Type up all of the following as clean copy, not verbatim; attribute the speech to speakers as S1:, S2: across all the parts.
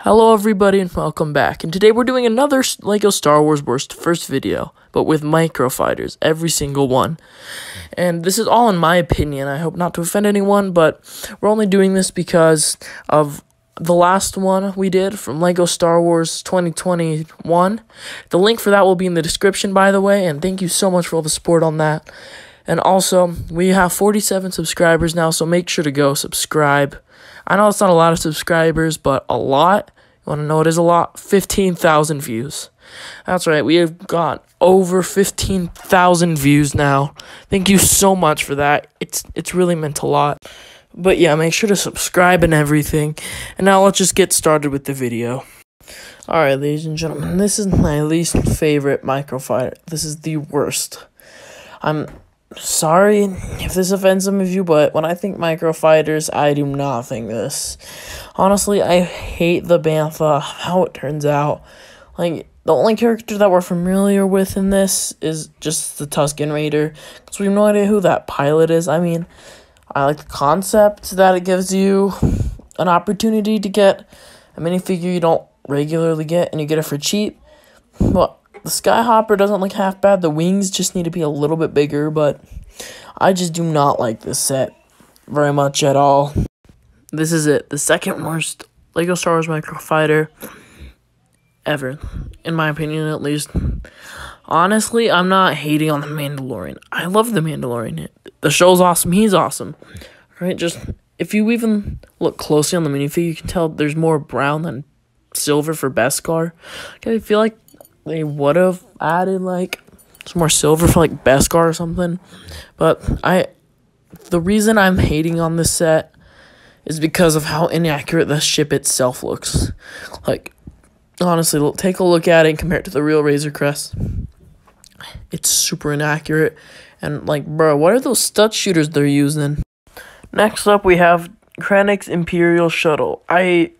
S1: Hello everybody and welcome back, and today we're doing another LEGO Star Wars Worst first video, but with MicroFighters, every single one. And this is all in my opinion. I hope not to offend anyone, but we're only doing this because of the last one we did from LEGO Star Wars 2021. The link for that will be in the description, by the way, and thank you so much for all the support on that. And also, we have 47 subscribers now, so make sure to go subscribe. I know it's not a lot of subscribers, but a lot. You want to know what is a lot? 15,000 views. That's right, we have got over 15,000 views now. Thank you so much for that. It's really meant a lot. But yeah, make sure to subscribe and everything. And now let's just get started with the video. Alright, ladies and gentlemen, this is my least favorite MicroFighter. This is the worst. I'm sorry if this offends some of you, but when I think MicroFighters, I do not think this. Honestly, I hate the bantha, how it turns out. Like, the only character that we're familiar with in this is just the Tusken Raider, because we have no idea who that pilot is. I mean, I like the concept that it gives you an opportunity to get a minifigure you don't regularly get, and you get it for cheap. But the Skyhopper doesn't look half bad. The wings just need to be a little bit bigger, but I just do not like this set very much at all. This is it. The second worst LEGO Star Wars MicroFighter ever, in my opinion at least. Honestly, I'm not hating on the Mandalorian. I love the Mandalorian. The show's awesome. He's awesome. Right? Just, if you even look closely on the minifigure, you can tell there's more brown than silver for Beskar. Okay, I feel like they would have added like some more silver for like Beskar or something. But the reason I'm hating on this set is because of how inaccurate the ship itself looks. Like, honestly, take a look at it and compare it to the real Razor Crest. It's super inaccurate. And like, bro, what are those stud shooters they're using? Next up, we have Krennic's Imperial Shuttle. I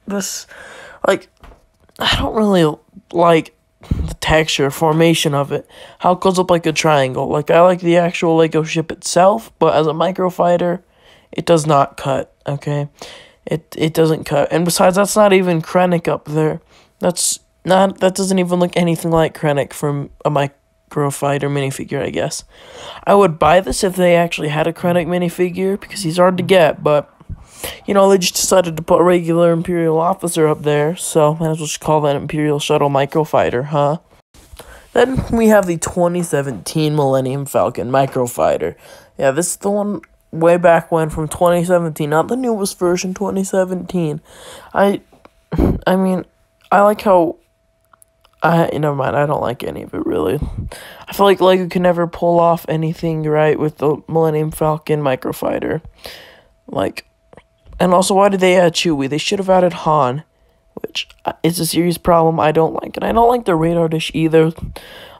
S1: don't really like the texture, formation of it, how it goes up like a triangle. Like, I like the actual LEGO ship itself, but as a MicroFighter, it does not cut, okay? It doesn't cut. And besides, that's not even Krennic up there. That doesn't even look anything like Krennic from a MicroFighter minifigure, I guess. I would buy this if they actually had a Krennic minifigure, because he's hard to get, but you know, they just decided to put a regular Imperial officer up there, so might as well just call that Imperial Shuttle MicroFighter, huh? Then we have the 2017 Millennium Falcon MicroFighter. Yeah, this is the one way back when, from 2017, not the newest version, 2017. I mean, I like how, never mind, I don't like any of it, really. I feel like LEGO can never pull off anything right with the Millennium Falcon MicroFighter. Like, and also, why did they add Chewie? They should have added Han, which is a serious problem I don't like. And I don't like the radar dish either.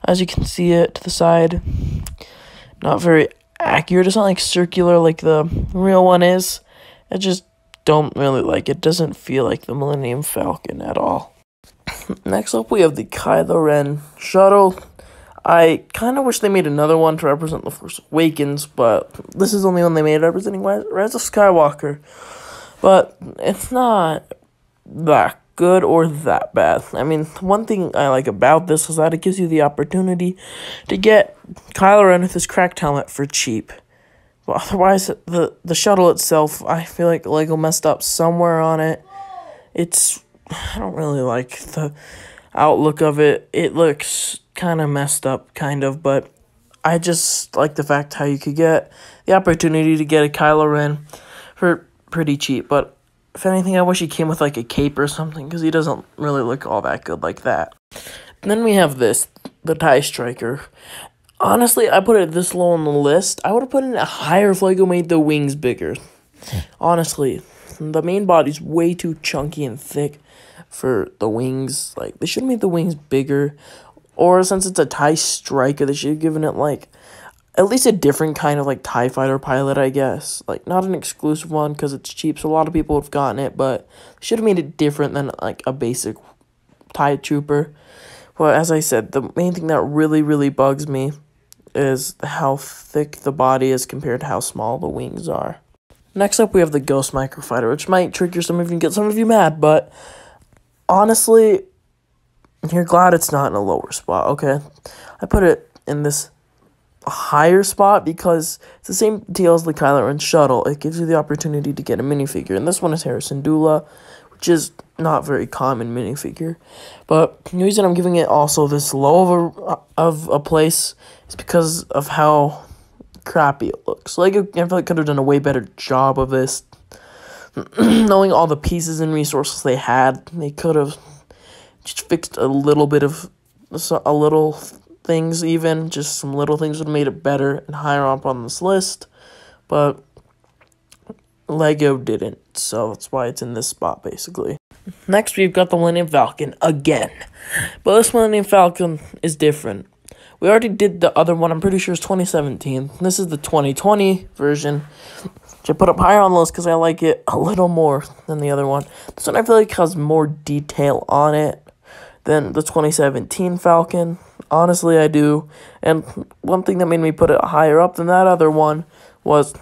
S1: As you can see it to the side, not very accurate. It's not like circular like the real one is. I just don't really like it. It doesn't feel like the Millennium Falcon at all. Next up, we have the Kylo Ren shuttle. I kind of wish they made another one to represent the Force Awakens, but this is the only one they made representing Rise of Skywalker. But it's not that good or that bad. I mean, one thing I like about this is that it gives you the opportunity to get Kylo Ren with his cracked helmet for cheap. But otherwise, the shuttle itself, I feel like LEGO messed up somewhere on it. I don't really like the outlook of it. It looks kind of messed up, kind of, but I just like the fact how you could get the opportunity to get a Kylo Ren for pretty cheap. But if anything, I wish he came with like a cape or something, because he doesn't really look all that good like that. And then we have this, the TIE Striker. Honestly, I put it this low on the list. I would have put it higher if LEGO made the wings bigger. Honestly, the main body's way too chunky and thick for the wings. Like, they should have made the wings bigger. Or since it's a TIE Striker, they should have given it like at least a different kind of like TIE Fighter pilot, I guess. Like, not an exclusive one because it's cheap, so a lot of people have gotten it, but they should have made it different than like a basic TIE Trooper. But as I said, the main thing that really, really bugs me is how thick the body is compared to how small the wings are. Next up, we have the Ghost MicroFighter, which might trigger some of you and get some of you mad, but honestly, you're glad it's not in a lower spot, okay? I put it in this higher spot because it's the same deal as the Kylo Ren shuttle. It gives you the opportunity to get a minifigure, and this one is Harrison Doula, which is not very common minifigure. But the reason I'm giving it also this low of a place is because of how crappy it looks. Like, I feel like could have done a way better job of this. Knowing all the pieces and resources they had, they could have just fixed a little bit of things, even just some little things would have made it better and higher up on this list, but Lego didn't, so that's why it's in this spot basically. Next we've got the Millennium Falcon again, but this Millennium Falcon is different. We already did the other one, I'm pretty sure it's 2017. This is the 2020 version, which I put up higher on the list because I like it a little more than the other one. This one I feel like has more detail on it than the 2017 Falcon. Honestly, I do. And one thing that made me put it higher up than that other one was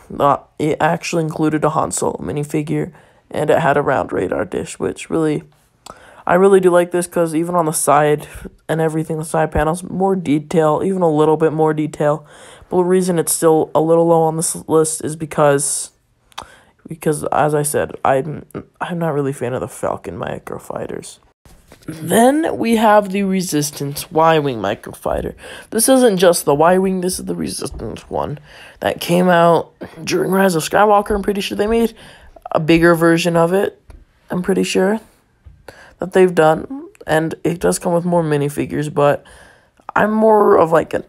S1: it actually included a Han Solo minifigure, and it had a round radar dish, which I really do like this because even on the side and everything, the side panels, more detail, even a little bit more detail. But the reason it's still a little low on this list is because as I said, I'm not really a fan of the Falcon MicroFighters. Then we have the Resistance Y-Wing Microfighter. This isn't just the Y-Wing, this is the Resistance one that came out during Rise of Skywalker. I'm pretty sure they made a bigger version of it, I'm pretty sure, that they've done. And it does come with more minifigures, but I'm more of like an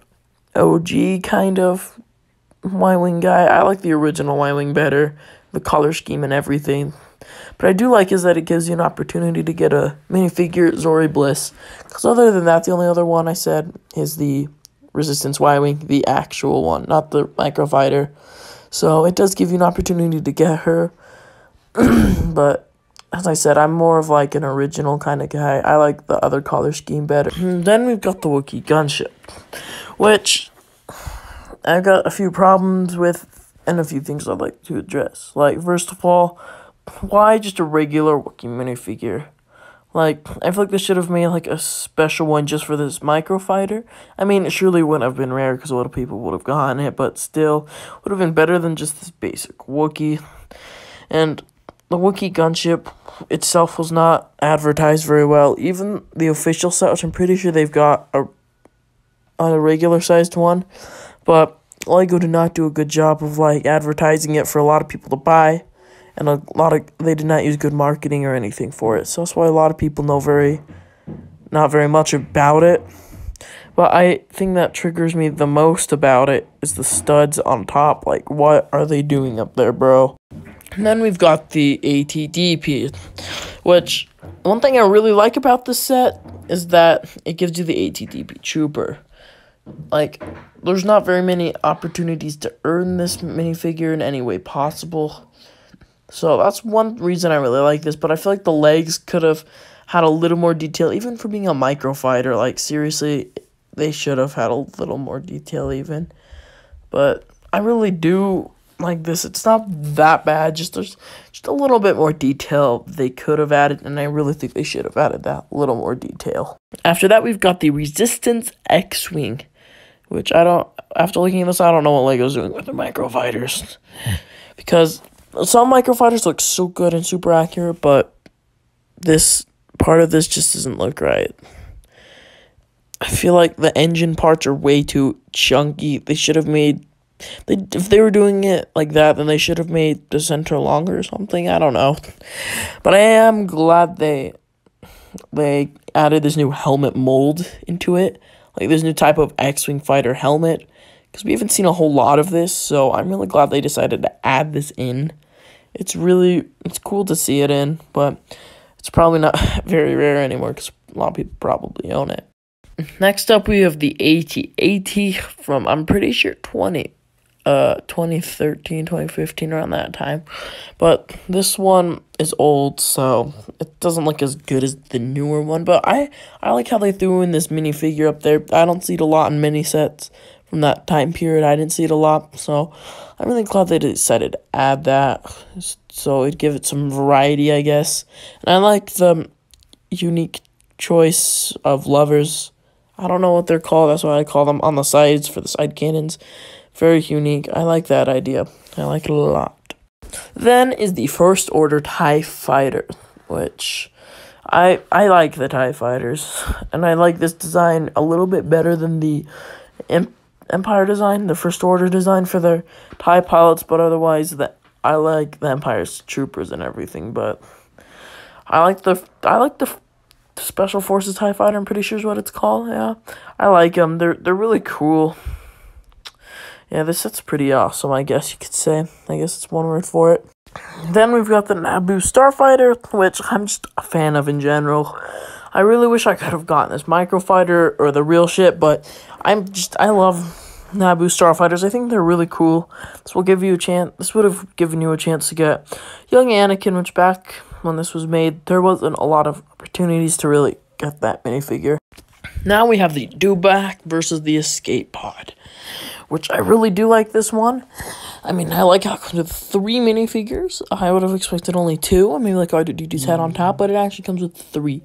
S1: OG kind of Y-Wing guy. I like the original Y-Wing better, the color scheme and everything. But I do like is that it gives you an opportunity to get a minifigure Zori Bliss. Because other than that, the only other one I said is the Resistance Y-Wing, the actual one, not the Microfighter. So it does give you an opportunity to get her. But as I said, I'm more of like an original kind of guy. I like the other color scheme better. Then we've got the Wookiee gunship, which I've got a few problems with and a few things I'd like to address. Like, first of all, why just a regular Wookiee minifigure? Like, I feel like they should have made, like, a special one just for this Microfighter. I mean, it surely wouldn't have been rare because a lot of people would have gotten it, but still, would have been better than just this basic Wookiee. And the Wookiee gunship itself was not advertised very well. Even the official set, which I'm pretty sure they've got a regular-sized one, but Lego did not do a good job of, like, advertising it for a lot of people to buy. And they did not use good marketing or anything for it. So that's why a lot of people know not very much about it. But I think that triggers me the most about it is the studs on top. Like, what are they doing up there, bro? And then we've got the ATDP, which one thing I really like about this set is that it gives you the ATDP Trooper. Like, there's not very many opportunities to earn this minifigure in any way possible. So that's one reason I really like this, but I feel like the legs could have had a little more detail, even for being a Microfighter. Like, seriously, they should have had a little more detail even. But I really do like this. It's not that bad, there's just a little bit more detail they could have added, and I really think they should have added that little more detail. After that, we've got the Resistance X-Wing, which after looking at this, I don't know what Lego's doing with the Microfighters. Because some Microfighters look so good and super accurate, but this part of this just doesn't look right. I feel like the engine parts are way too chunky. They should have made... if they were doing it like that, then they should have made the center longer or something. I don't know. But I am glad they added this new helmet mold into it. Like, this new type of X-Wing fighter helmet. Because we haven't seen a whole lot of this, so I'm really glad they decided to add this in. It's cool to see it in, but it's probably not very rare anymore because a lot of people probably own it. Next up, we have the AT-AT from, I'm pretty sure, 2013, 2015, around that time. But this one is old, so it doesn't look as good as the newer one. But I like how they threw in this minifigure up there. I don't see it a lot in mini sets from that time period. I didn't see it a lot, so I'm really glad they decided to add that. So it'd give it some variety, I guess. And I like the unique choice of lovers. I don't know what they're called. That's why I call them on the sides for the side cannons. Very unique. I like that idea. I like it a lot. Then is the First Order TIE Fighter, which I like the TIE Fighters, and I like this design a little bit better than the Empire design, the First Order design for their TIE pilots, but otherwise I like the Empire's troopers and everything, but I like the Special Forces TIE Fighter, I'm pretty sure is what it's called. Yeah, I like them. They're really cool. Yeah, this set's pretty awesome, I guess you could say. I guess it's one word for it. Then we've got the Naboo Starfighter, which I'm just a fan of in general. I really wish I could have gotten this MicroFighter or the real ship, but I love Naboo Starfighters. I think they're really cool. This will give you a chance. This would have given you a chance to get young Anakin, which back when this was made, there wasn't a lot of opportunities to really get that minifigure. Now we have the Doula versus the Escape Pod, which I really do like this one. I mean, I like how it comes with 3 minifigures. I would have expected only 2. I mean, like R2-D2's head on top, but it actually comes with 3.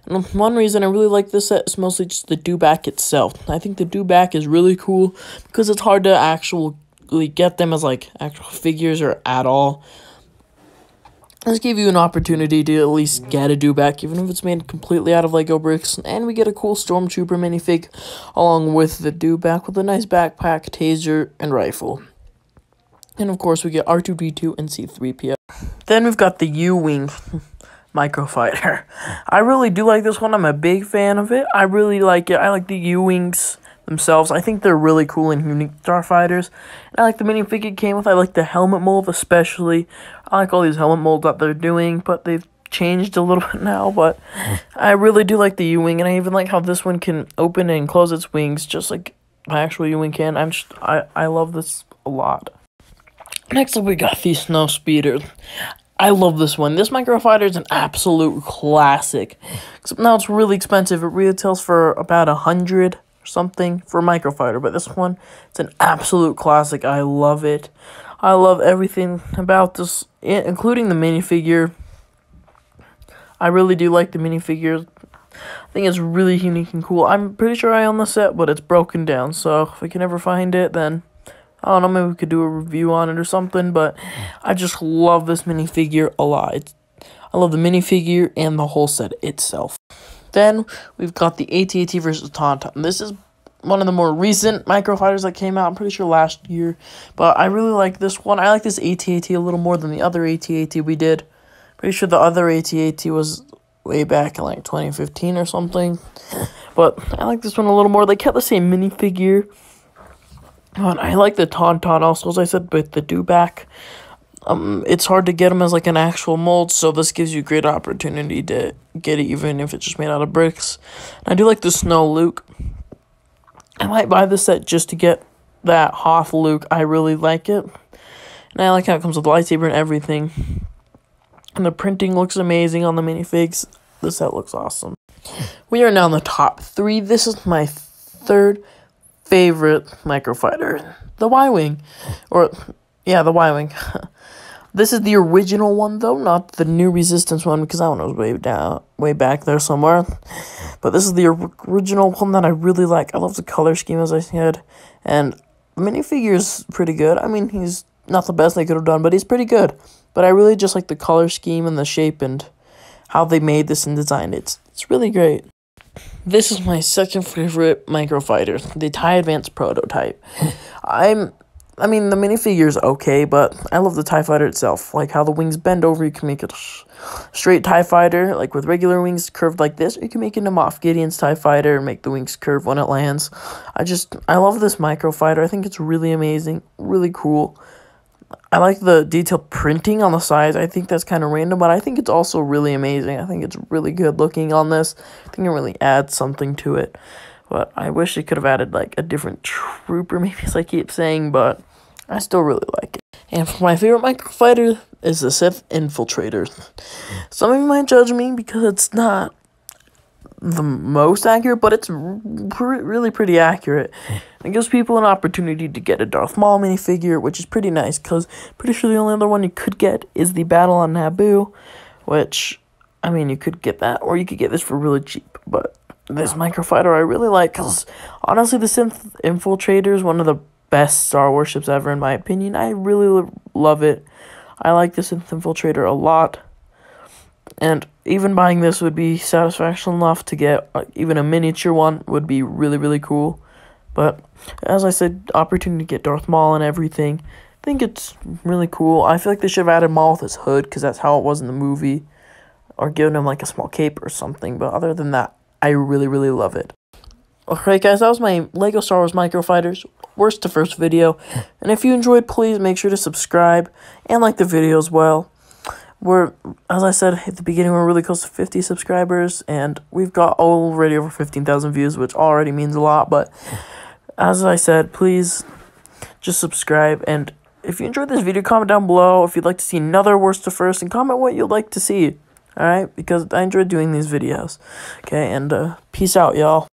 S1: And one reason I really like this set is mostly just the Doula itself. I think the Doula is really cool because it's hard to actually get them as, like, actual figures or at all. Let's give you an opportunity to at least get a Doula, even if it's made completely out of Lego bricks. And we get a cool Stormtrooper minifig along with the Doula with a nice backpack, taser, and rifle. And of course, we get R2-D2 and C-3PO. Then we've got the U-Wing MicroFighter. I really do like this one. I'm a big fan of it. I really like it. I like the U-Wings themselves. I think they're really cool and unique starfighters. And I like the minifig it came with. I like the helmet mold especially. I like all these helmet molds that they're doing, but they've changed a little bit now. But I really do like the U-Wing, and I even like how this one can open and close its wings just like my actual U-Wing can. I love this a lot. Next up, we got the Snow Speeder. I love this one. This MicroFighter is an absolute classic. Except now it's really expensive. It retails for about $100 or something for a MicroFighter. But this one, it's an absolute classic. I love it. I love everything about this, including the minifigure. I really do like the minifigure. I think it's really unique and cool. I'm pretty sure I own the set, but it's broken down. So if we can ever find it, then I don't know, maybe we could do a review on it or something, but I just love this minifigure a lot. I love the minifigure and the whole set itself. Then we've got the AT-AT versus Taunt. This is one of the more recent MicroFighters that came out, I'm pretty sure last year, but I really like this one. I like this AT-AT a little more than the other AT-AT we did. Pretty sure the other AT-AT was way back in like 2015 or something, but I like this one a little more. They kept the same minifigure. I like the Taunt also, as I said, with the Doula. It's hard to get them as like an actual mold, so this gives you a great opportunity to get it even if it's just made out of bricks. And I do like the Snow Luke. I might buy this set just to get that Hoth Luke. I really like it. And I like how it comes with lightsaber and everything. And the printing looks amazing on the minifigs. This set looks awesome. We are now in the top 3. This is my third favorite MicroFighter, the Y-Wing, the Y-Wing. This is the original one though, not the new Resistance one, because that one was way back there somewhere. But this is the original one that I really like. I love the color scheme, as I said, and the minifigure is pretty good. I mean, he's not the best they could have done, but he's pretty good. But I really just like the color scheme and the shape and how they made this and designed it. It's really great. This is my second favorite MicroFighter, the TIE Advanced Prototype. I mean, the minifigure is okay, but I love the TIE Fighter itself. Like how the wings bend over, you can make it a straight TIE Fighter, like with regular wings curved like this, or you can make it a Moff Gideon's TIE Fighter and make the wings curve when it lands. I love this MicroFighter. I think it's really amazing, really cool. I like the detailed printing on the sides. I think that's kind of random, but I think it's also really amazing. I think it's really good looking on this. I think it really adds something to it. But I wish it could have added like a different trooper, maybe, as I keep saying, but I still really like it. And for my favorite MicroFighter is the Sith Infiltrator. Some of you might judge me because it's not the most accurate, but it's really pretty accurate. It gives people an opportunity to get a Darth Maul minifigure, which is pretty nice, because pretty sure the only other one you could get is the Battle on Naboo, which I mean, you could get that, or you could get this for really cheap, but this microfighter I really like, because honestly, the Synth Infiltrator is one of the best Star Wars ships ever, in my opinion. I really love it. I like the Synth Infiltrator a lot, and even buying this would be satisfaction enough to get even a miniature one would be really, really cool. But as I said, opportunity to get Darth Maul and everything, I think it's really cool. I feel like they should have added Maul with his hood, because that's how it was in the movie, or given him like a small cape or something. But other than that, I really, really love it. Alright guys, that was my LEGO Star Wars MicroFighters worst to first video. And if you enjoyed, please make sure to subscribe and like the video as well. As I said at the beginning, we're really close to 50 subscribers, and we've got already over 15,000 views, which already means a lot. But as I said, please just subscribe, and if you enjoyed this video, comment down below if you'd like to see another worst to first, and comment what you'd like to see. Alright, because I enjoyed doing these videos. Okay, and peace out, y'all.